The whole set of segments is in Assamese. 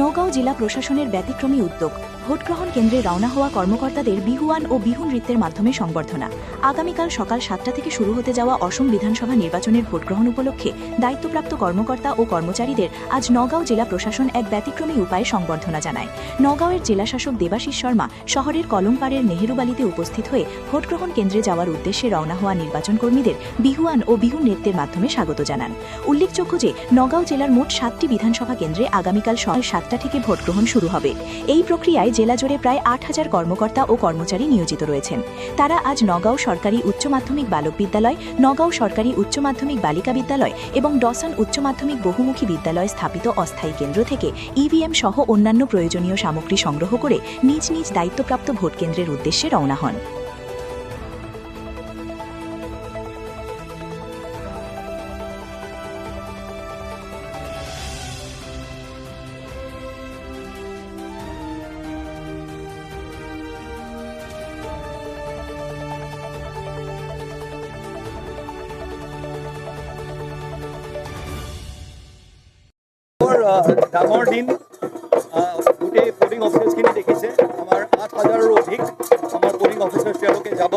নওগাঁও জেলা প্রশাসনের ব্যতিক্রমী উদ্যোগ ভোটগ্রহণ কেন্দ্রে রওনা হওয়া কর্মকর্তাদের বিহুয়ান ও বিহু নৃত্যের মাধ্যমে সংবর্ধনা। আগামীকাল সকাল ৭টা থেকে শুরু হতে যাওয়া অসম বিধানসভা নির্বাচনের ভোটগ্রহণ উপলক্ষে দায়িত্বপ্রাপ্ত কর্মকর্তা ও কর্মচারীদের আজ নওগাঁও জেলা প্রশাসন এক ব্যতিক্রমী উপায়ে সংবর্ধনা জানায়। নওগাঁওয়ের জেলাশাসক দেবাশিস শর্মা শহরের কলমপাড়ের নেহেরুবালিতে উপস্থিত হয়ে ভোটগ্রহণ কেন্দ্রে যাওয়ার উদ্দেশ্যে রওনা হওয়া নির্বাচন কর্মীদের বিহুয়ান ও বিহু নৃত্যের মাধ্যমে স্বাগত জানান। উল্লেখযোগ্য যে নওগাঁও জেলার মোট ৭টি বিধানসভা কেন্দ্রে আগামীকাল সকাল ৭টা থেকে ভোটগ্রহণ শুরু হবে। এই প্রক্রিয়ায় জেলা জুড়ে প্রায় ৮,০০০ কর্মকর্তা ও কর্মচারী নিয়োজিত রয়েছেন। তারা আজ নওগাঁও সরকারি উচ্চ মাধ্যমিক বালক বিদ্যালয়, নওগাঁও সরকারি উচ্চ মাধ্যমিক বালিকা বিদ্যালয় এবং ডসন উচ্চ মাধ্যমিক বহুমুখী বিদ্যালয় স্থাপিত অস্থায়ী কেন্দ্র থেকে ইভিএম সহ অন্যান্য প্রয়োজনীয় সামগ্রী সংগ্রহ করে নিজ নিজ দায়িত্বপ্রাপ্ত ভোট কেন্দ্রের উদ্দেশ্যে রওনা হন। ডাঙৰ দিন গোটেই পোলিং অফিচাৰ্ছখিনি দেখিছে। আমাৰ ৮,০০০ৰো অধিক আমাৰ পোলিং অফিচাৰ্ছ তেওঁলোকে যাব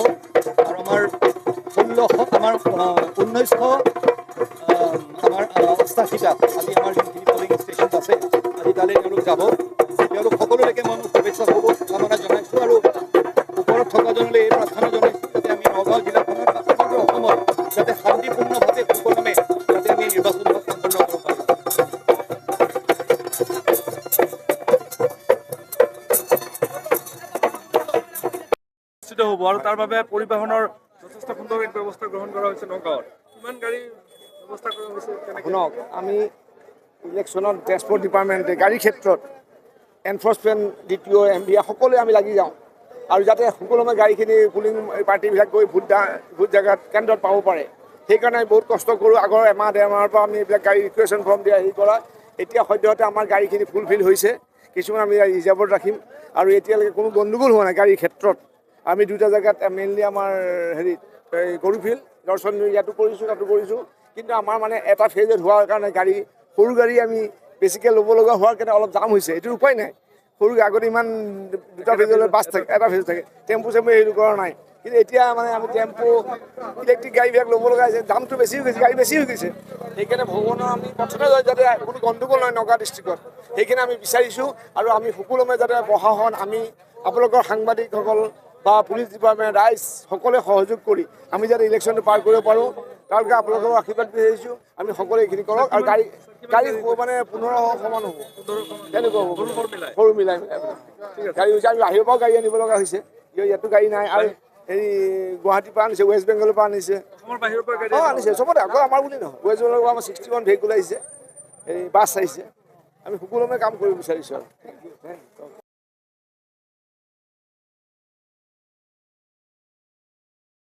আৰু আমাৰ ১৯৮৮টা আজি আমাৰ যোনখিনি পোলিং ষ্টেচন আছে আজি তালৈ তেওঁলোক যাব। তেওঁলোক সকলোলৈকে মই শুভেচ্ছা কামনা জনাইছোঁ আৰু ওপৰত থকাজনলৈ এই প্ৰাৰ্থনা জনাইছোঁ যাতে আমি নগাঁও জিলাখনত সমগ্ৰ অসমত যাতে শান্তিপূৰ্ণভাৱে সুকলমে যাতে আমি নিৰ্বাচনভাগ সম্পন্ন কৰিব পাৰোঁ। হ'ব আৰু তাৰ বাবে পৰিবহণৰ যথেষ্ট সুন্দৰ এক ব্যৱস্থা গ্ৰহণ কৰা হৈছে। নগাঁৱত কিমান গাড়ী ব্যৱস্থা কৰা হৈছে? শুনক, আমি ইলেকশ্যনত ট্ৰেন্সপৰ্ট ডিপাৰ্টমেণ্টে গাড়ীৰ ক্ষেত্ৰত এনফৰ্চমেণ্ট DTO MD সকলোৱে আমি লাগি যাওঁ আৰু যাতে সকলোমে গাড়ীখিনি পুলিং পাৰ্টিবিলাক গৈ ভোট জেগাত কেন্দ্ৰত পাব পাৰে। সেইকাৰণে আমি বহুত কষ্ট কৰোঁ। আগৰ এমাহ ডেৰমাহৰ পৰা আমি এইবিলাক গাড়ী ৰিকুৱেশ্যন ফৰ্ম দিয়া হেৰি কৰা। এতিয়া সদ্যহতে আমাৰ গাড়ীখিনি ফুলফিল হৈছে, কিছুমান আমি ৰিজাৰ্ভত ৰাখিম আৰু এতিয়ালৈকে কোনো গণ্ডগোল হোৱা নাই গাড়ীৰ ক্ষেত্ৰত। আমি দুটা জেগাত মেইনলি আমাৰ হেৰিত গৰুফিল্ড দৰ্শন ইয়াতো কৰিছোঁ তাতো কৰিছোঁ, কিন্তু আমাৰ মানে এটা ফেজত হোৱাৰ কাৰণে গাড়ী সৰু গাড়ী আমি বেছিকৈ ল'ব লগা হোৱাৰ কাৰণে অলপ জাম হৈছে। এইটো উপায় নাই। সৰু আগতে ইমান দুটা ফেজলৈ বাছ থাকে, এটা ফেজ থাকে, টেম্পু চেম্পু হেৰি কৰা নাই। কিন্তু এতিয়া মানে আমি টেম্পু ইলেক্ট্ৰিক গাড়ীবিলাক ল'ব লগা হৈছে। দামটো বেছি হৈ গৈছে, গাড়ী বেছি হৈ গৈছে। সেইকাৰণে ভগৱানৰ আমি প্ৰথমে যাতে কোনো গণ্ডগোল নহয় নগাঁও ডিষ্ট্ৰিক্টত, সেইখিনি আমি বিচাৰিছোঁ। আৰু আমি সকলোমে যাতে প্ৰশাসন, আমি আপোনালোকৰ সাংবাদিকসকল বা পুলিচ ডিপাৰ্টমেণ্ট, ৰাইজ সকলোৱে সহযোগ কৰি আমি যাতে ইলেকশ্যনটো পাৰ কৰিব পাৰোঁ তাৰ কাৰণে আপোনালোকৰ আশীৰ্বাদ বিচাৰিছোঁ। আমি সকলোৱে এইখিনি কৰক আৰু গাড়ী মানে ১৫০০ সমান হ'ব, তেনেকুৱা হ'ব, সৰু মিলাই গাড়ী হৈছে। আমি বাহিৰৰ পৰাও গাড়ী আনিব লগা হৈছে, ইয়াতো গাড়ী নাই। আৰু হেৰি গুৱাহাটীৰ পৰা আনিছে, ৱেষ্ট বেংগলৰ পৰা আনিছে, আনিছে চবতে। আকৌ আমাৰ বুলি নহয়, ৱেষ্ট বেংগলৰ পৰা আমাৰ 61 ভেহিকুল আহিছে, হেৰি বাছ আহিছে। আমি সকলোমে কাম কৰিব বিচাৰিছোঁ আৰু